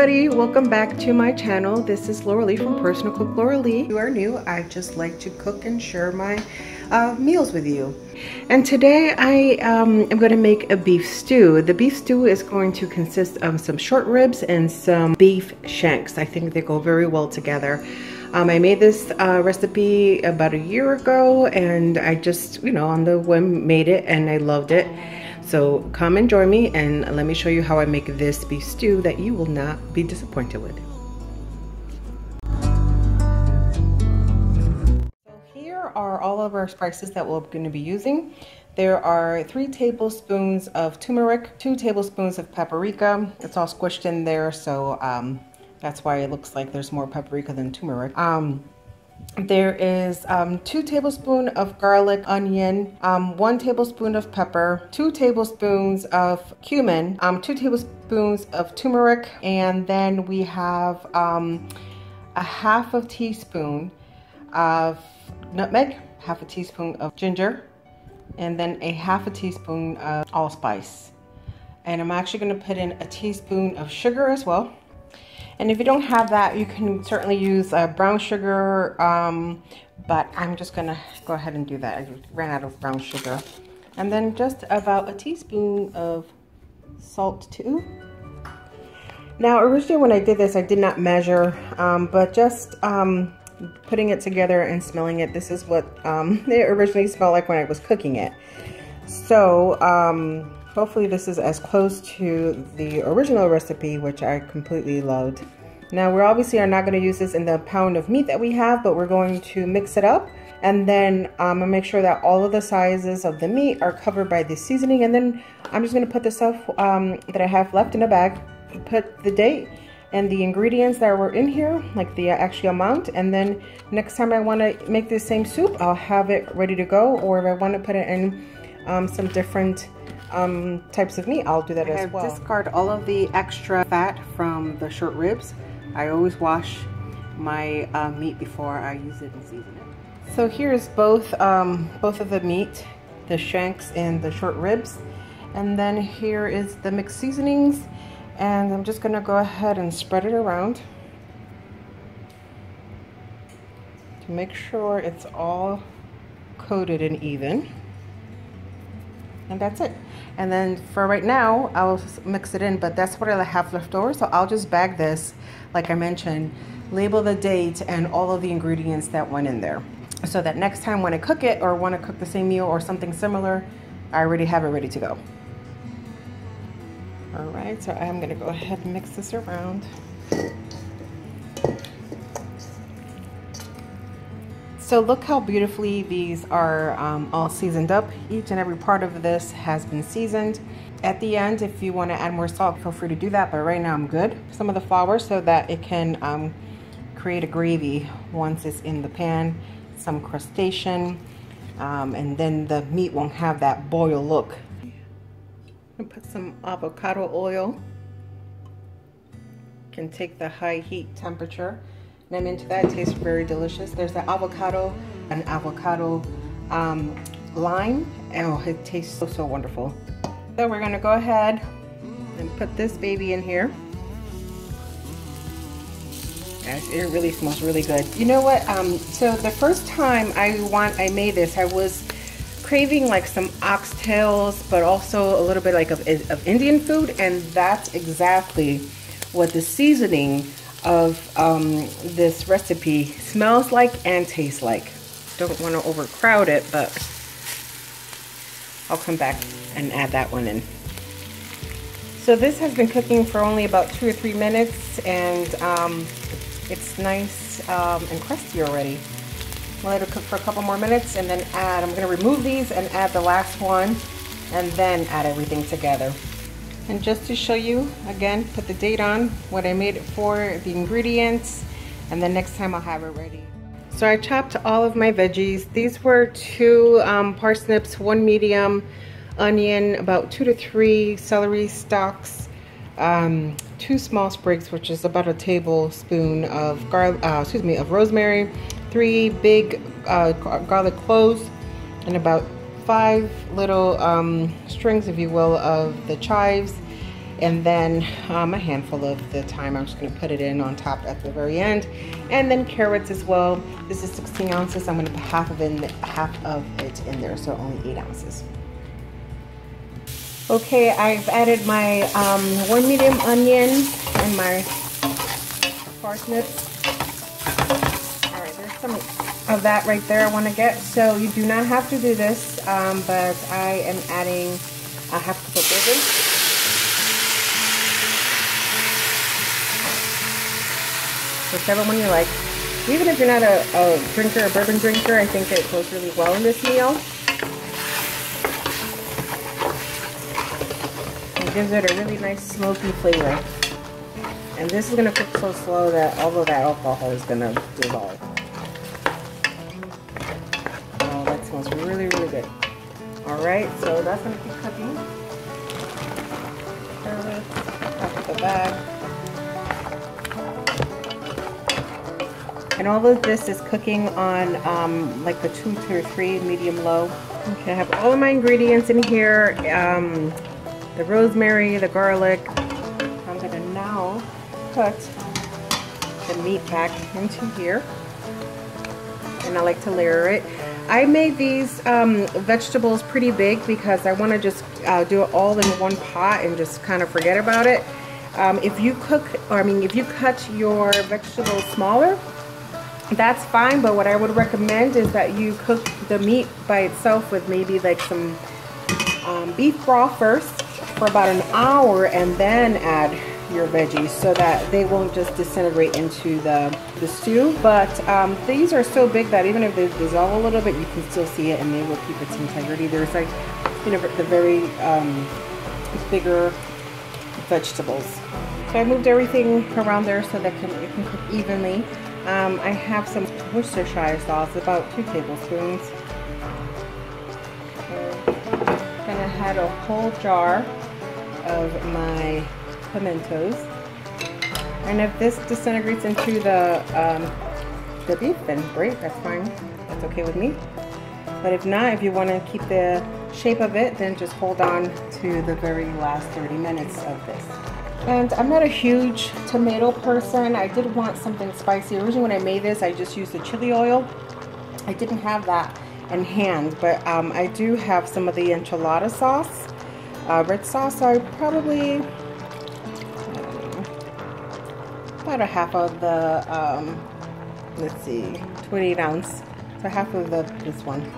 everybody, welcome back to my channel. This is Lauralee from Personal Cook Lauralee. If you are new, I just like to cook and share my meals with you. And today I am going to make a beef stew. The beef stew is going to consist of some short ribs and some beef shanks. I think they go very well together. I made this recipe about a year ago, and I just, on the whim made it, and I loved it. So come and join me and let me show you how I make this beef stew that you will not be disappointed with. So here are all of our spices that we're going to be using. There are 3 tablespoons of turmeric, 2 tablespoons of paprika. It's all squished in there, so that's why it looks like there's more paprika than turmeric. There is 2 tablespoons of garlic, onion, 1 tablespoon of pepper, 2 tablespoons of cumin, 2 tablespoons of turmeric, and then we have a half a teaspoon of nutmeg, half a teaspoon of ginger, and then a half a teaspoon of allspice. And I'm actually going to put in a teaspoon of sugar as well. And if you don't have that, you can certainly use brown sugar, but I'm just gonna go ahead and do that. I ran out of brown sugar. And then just about a teaspoon of salt too. Now originally when I did this, I did not measure, but just putting it together and smelling it, this is what it originally smelled like when I was cooking it. So hopefully this is as close to the original recipe, which I completely loved. Now we obviously are not going to use this in the pound of meat that we have, but we're going to mix it up, and then I'm going to make sure that all of the sizes of the meat are covered by the seasoning, and then I'm just going to put the stuff that I have left in a bag, put the date and the ingredients that were in here, like the actual amount, and then next time I want to make this same soup, I'll have it ready to go, or if I want to put it in some different types of meat, I'll do that as well. I discard all of the extra fat from the short ribs. I always wash my meat before I use it and season it. So here's both of the meat, the shanks and the short ribs, and then here is the mixed seasonings, and I'm just gonna go ahead and spread it around to make sure it's all coated and even. And that's it. And then for right now, I'll mix it in, but that's what I have left over. So I'll just bag this, like I mentioned, label the date and all of the ingredients that went in there, so that next time when I cook it or want to cook the same meal or something similar, I already have it ready to go. All right, so I'm gonna go ahead and mix this around. So look how beautifully these are all seasoned up. Each and every part of this has been seasoned. At the end, if you want to add more salt, feel free to do that, but right now I'm good. Some of the flour so that it can create a gravy once it's in the pan, some crustation, and then the meat won't have that boil look. I'm gonna put some avocado oil. Can take the high heat temperature. And I'm into that. It tastes very delicious. There's the avocado, an avocado lime. Oh, it tastes so wonderful. So we're gonna go ahead and put this baby in here. It really smells really good. You know what? So the first time I made this, I was craving like some oxtails, but also a little bit like of Indian food, and that's exactly what the seasoning of this recipe smells like and tastes like. Don't want to overcrowd it, but I'll come back and add that one in. So this has been cooking for only about 2 or 3 minutes, and it's nice and crusty already. We'll let it cook for a couple more minutes and then I'm going to remove these and add the last one and then add everything together. And just to show you, again, put the date on, what I made it for, the ingredients, and then next time I'll have it ready. So I chopped all of my veggies. These were 2 parsnips, 1 medium onion, about 2 to 3 celery stalks, 2 small sprigs, which is about a tablespoon of rosemary, 3 big garlic cloves, and about 5 little strings, if you will, of the chives, and then a handful of the thyme. I'm just going to put it in on top at the very end. And then carrots as well. This is 16 ounces. I'm going to put half of it in there, so only 8 ounces. Okay, I've added my 1 medium onion and my parsnips. All right, there's some of that right there I want to get. So you do not have to do this, but I am adding a half cup of bourbon. Whichever one you like. Even if you're not a drinker, a bourbon drinker, I think it goes really well in this meal. It gives it a really nice smoky flavor. And this is going to cook so slow that all of that alcohol is going to dissolve. Oh, that smells really, really good. Alright, so that's going to keep cooking. Top of the bag. And all of this is cooking on like the 2 to 3 medium low. Okay, I have all of my ingredients in here. The rosemary, the garlic. I'm going to now put the meat back into here. And I like to layer it. I made these vegetables pretty big because I want to just do it all in one pot and just kind of forget about it. If you cut your vegetables smaller, that's fine, but what I would recommend is that you cook the meat by itself with maybe like some beef broth first for about an hour and then add your veggies so that they won't just disintegrate into the stew. But these are so big that even if they dissolve a little bit, you can still see it and they will keep its integrity. There's like, you know, the very bigger vegetables. So I moved everything around there so that it can cook evenly. I have some Worcestershire sauce, about 2 tablespoons. I'm gonna add a whole jar of my pimentos, and if this disintegrates into the beef, then great, that's fine, that's okay with me. But if not, if you want to keep the shape of it, then just hold on to the very last 30 minutes of this. And I'm not a huge tomato person. I did want something spicy. Originally when I made this, I just used the chili oil. I didn't have that in hand, but I do have some of the enchilada sauce, red sauce. So I probably, about a half of the, let's see, 28 ounce. So half of this one.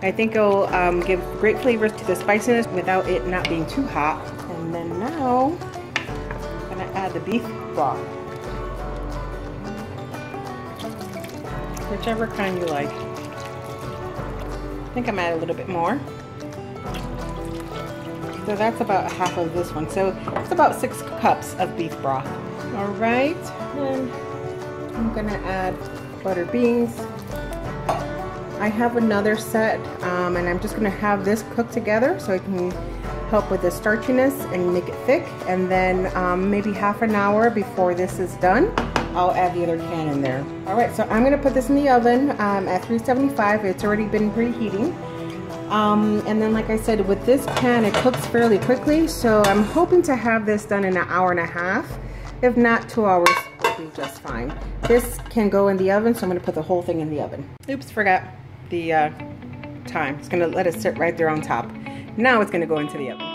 I think it'll give great flavors to the spiciness without it not being too hot. And then now, I'm gonna add the beef broth. Whichever kind you like. I think I'm adding a little bit more. So that's about half of this one. So it's about 6 cups of beef broth. All right, and I'm gonna add butter beans. I have another set, and I'm just gonna have this cooked together so it can help with the starchiness and make it thick. And then maybe half an hour before this is done, I'll add the other can in there. All right, so I'm gonna put this in the oven at 375. It's already been preheating. And then like I said, with this pan, it cooks fairly quickly. So I'm hoping to have this done in an hour and a half. If not, 2 hours will be just fine. This can go in the oven, so I'm gonna put the whole thing in the oven. Oops, forgot the time. It's gonna let it sit right there on top. Now it's gonna go into the oven.